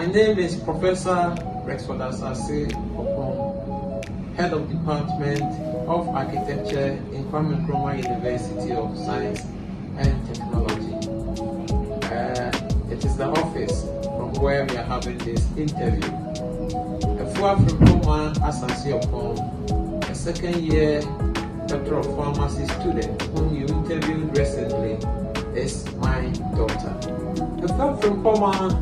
My name is Professor Rexford Assasie-Oppong, Head of Department of Architecture in Kwame Nkrumah University of Science and Technology. It is the office from where we are having this interview. Prof. Assasie-Oppong, a second-year Doctor of Pharmacy student whom you interviewed recently, is my daughter. Prof.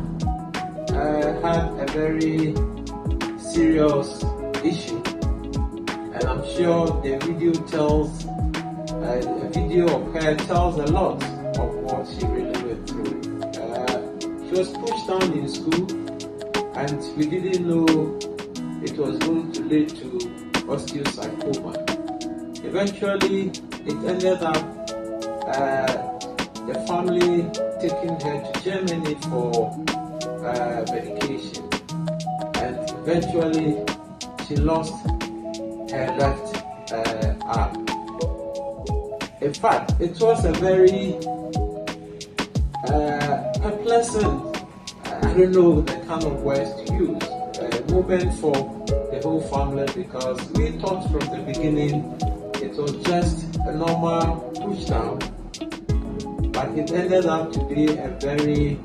had a very serious issue, and I'm sure the video tells a video of her tells a lot of what she really went through. She was pushed down in school, and we didn't know it was going to lead to osteosarcoma. Eventually, it ended up the family taking her to Germany for medication, and eventually she lost her left arm. In fact, it was a very pleasant, I don't know the kind of words to use, moment for the whole family, because we thought from the beginning it was just a normal push down, but it ended up to be a very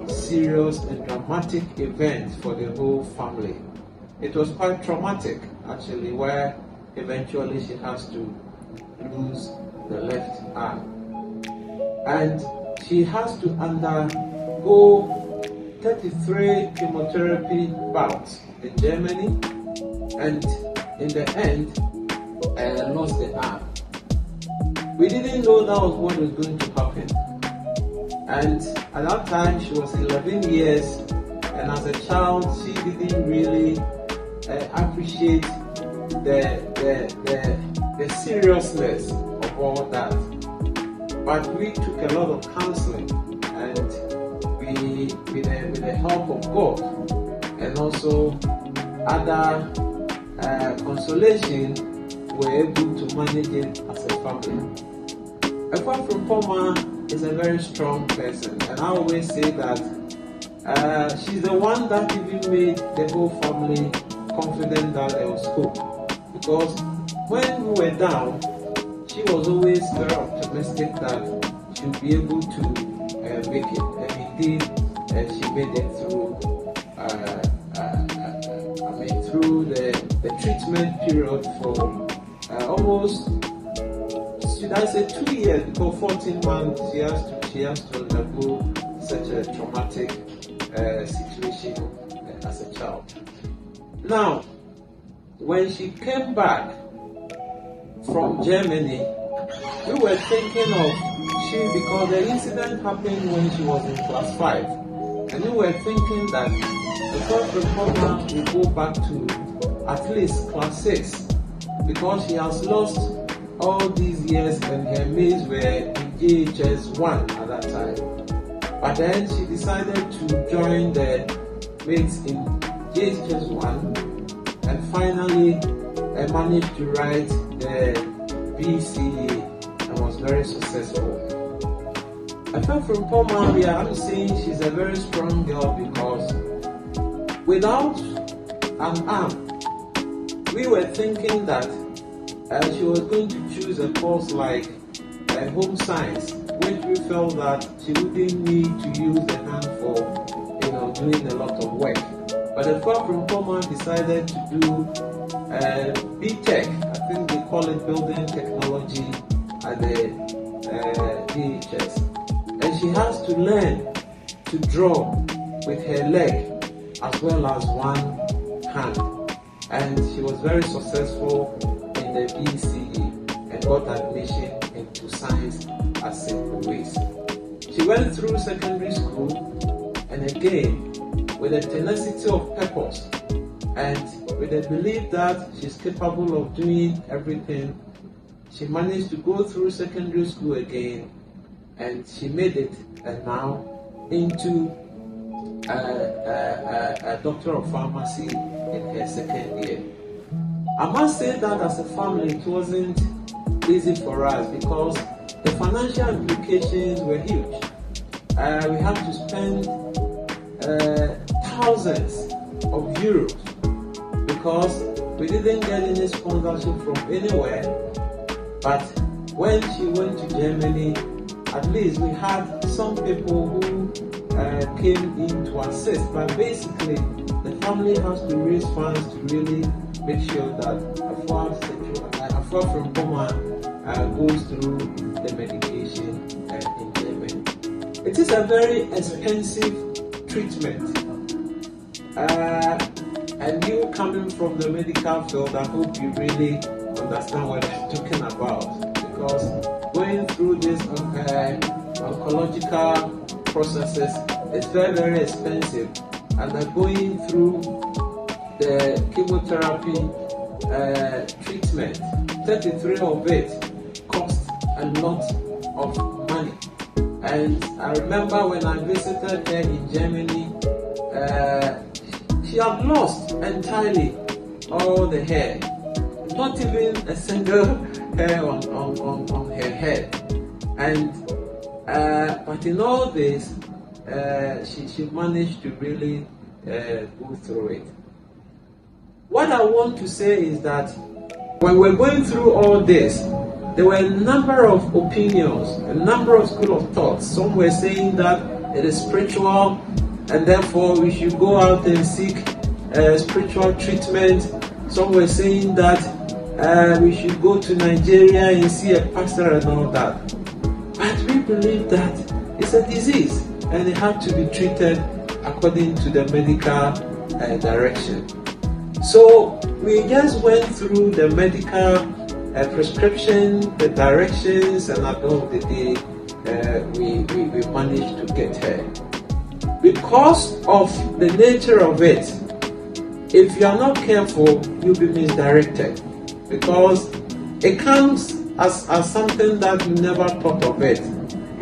serious and dramatic event for the whole family. It was quite traumatic, actually, where eventually she has to lose the left arm. And she has to undergo 33 chemotherapy bouts in Germany, and in the end, lost the arm. We didn't know that was what was going to happen. And at that time, she was 11 years, and as a child, she didn't really appreciate the seriousness of all that. But we took a lot of counseling, and we, with the help of God, and also other consolation, were able to manage it as a family. Apart from Poma, is a very strong person, and I always say that she's the one that even made the whole family confident that there was hope, because when we were down, she was always very optimistic that she would be able to make it, and indeed she made it through through the treatment period for almost, should I say, 2 years, because 14 months she has to undergo such a traumatic situation as a child. Now, when she came back from Germany, we were thinking of because the incident happened when she was in class 5, and we were thinking that the first reformer will go back to at least class 6, because she has lost all these years, and her mates were in JHS 1 at that time. But then she decided to join the mates in JHS 1, and finally managed to write the BCA and was very successful. Apart from Poma, I'm saying she's a very strong girl, because without an arm, we were thinking that she was going to choose a course like home science, which we felt that she wouldn't need to use the hand for, doing a lot of work. But the from Poma decided to do B.Tech, I think they call it Building Technology at the DHS. And she has to learn to draw with her leg as well as one hand. And she was very successful in the BCE and got admission into science at St. Louis. She went through secondary school, and again, with a tenacity of purpose and with a belief that she's capable of doing everything, she managed to go through secondary school again, and she made it, and now into a Doctor of Pharmacy in her second year. I must say that as a family, it wasn't easy for us, because the financial implications were huge. We had to spend thousands of euros because we didn't get any sponsorship from anywhere. But when she went to Germany, at least we had some people who came in to assist. But basically, the family has to raise funds to really make sure that Afua from Poma goes through the medication in Germany. It is a very expensive treatment. And you coming from the medical field, I hope you really understand what I'm talking about, because going through these oncological processes is very, very expensive, and going through the chemotherapy treatment, 33 of it costs a lot of money. And I remember when I visited her in Germany, she had lost entirely all the hair, not even a single hair on her head. And but in all this, she managed to really go through it. What I want to say is that when we're going through all this, there were a number of opinions, a number of school of thoughts. Some were saying that it is spiritual, and therefore we should go out and seek spiritual treatment. Some were saying that we should go to Nigeria and see a pastor and all that. But we believe that it's a disease and it had to be treated according to the medical direction. So we just went through the medical prescription, the directions, and at the end of the day, we managed to get her. Because of the nature of it, if you are not careful, you'll be misdirected, because it comes as something that you never thought of it.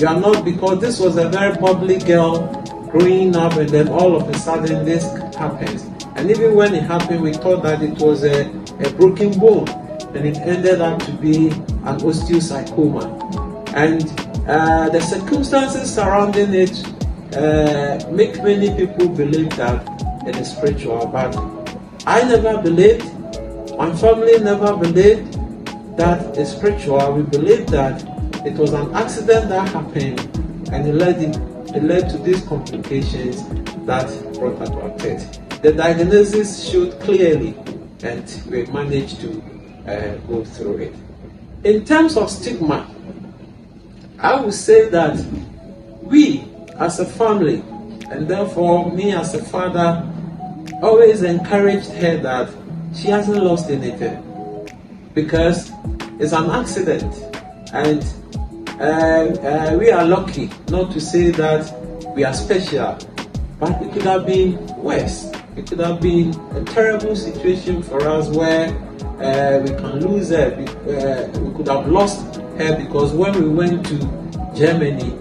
You are not, because this was a very bubbly girl growing up, and then all of a sudden this happens. And even when it happened, we thought that it was a broken bone, and it ended up to be an osteosarcoma. And the circumstances surrounding it make many people believe that it is spiritual. But I never believed, my family never believed that it's spiritual. We believed that it was an accident that happened, and it led to these complications that brought about it. The diagnosis showed clearly, and we managed to go through it. In terms of stigma, I would say that we as a family, and therefore me as a father, always encouraged her that she hasn't lost anything, because it's an accident, and we are lucky, not to say that we are special, but it could have been worse. It could have been a terrible situation for us where we can lose her. We could have lost her, because when we went to Germany,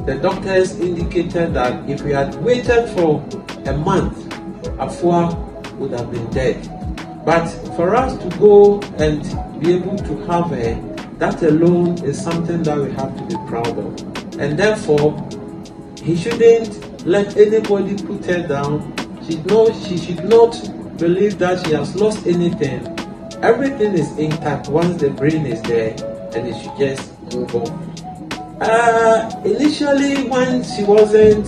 the doctors indicated that if we had waited for a month, Afua would have been dead. But for us to go and be able to have her, that alone is something that we have to be proud of. And therefore, he shouldn't let anybody put her down. She should not believe that she has lost anything. Everything is intact once the brain is there, and it should just move on. Initially, when she wasn't,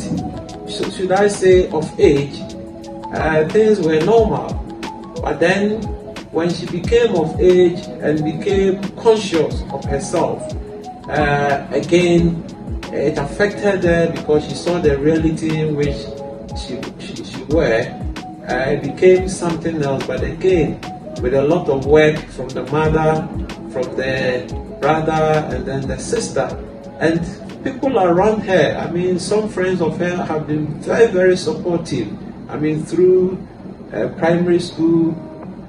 should I say, of age, things were normal. But then, when she became of age and became conscious of herself, again, it affected her, because she saw the reality in which she were. It became something else. But again, with a lot of work from the mother, from the brother, and then the sister, and people around her. I mean, some friends of her have been very, very supportive. I mean, through primary school,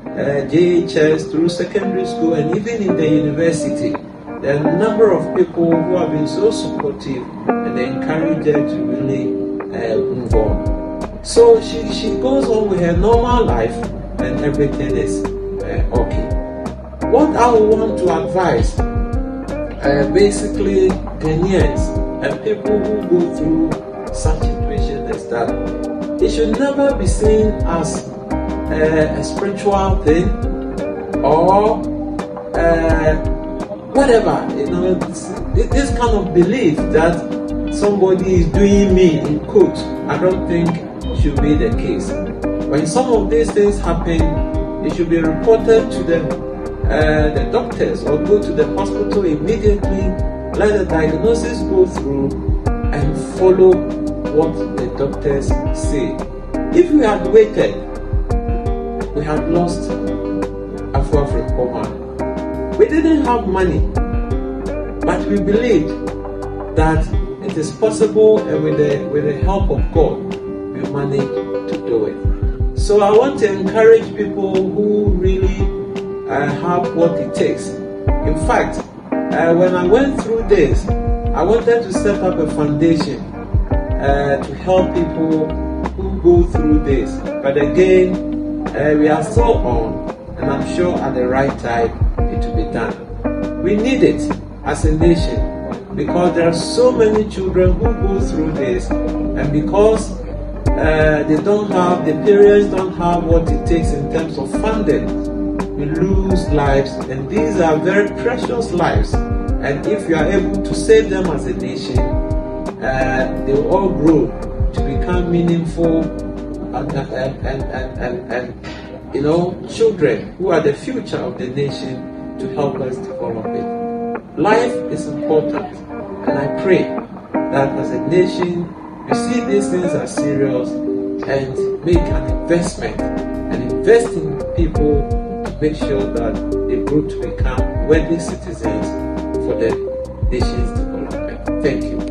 JHS, through secondary school, and even in the university. There are a number of people who have been so supportive, and they encourage her to really move on. So she goes on with her normal life, and everything is okay. What I would want to advise, basically Ghanaians and people who go through such situations, is that it should never be seen as a spiritual thing or whatever. This kind of belief that somebody is doing me in quote, I don't think should be the case. When some of these things happen, it should be reported to the doctors or go to the hospital immediately, let the diagnosis go through and follow what the doctors say. If we had waited, we had lost Afro-African. We didn't have money, but we believed that it is possible, and with the help of God, we managed to do it. So I want to encourage people who really have what it takes. In fact, when I went through this, I wanted to set up a foundation to help people who go through this. But again, we are still on, and I'm sure at the right time it will be done. We need it as a nation because there are so many children who go through this, and because the parents don't have what it takes in terms of funding, we lose lives, and these are very precious lives. And if you are able to save them as a nation, they will all grow to become meaningful and children who are the future of the nation to help us develop it. Life is important, and I pray that as a nation we see these things as serious and make an investment and invest in people to make sure that they grow to become worthy citizens for the nation's development. Thank you.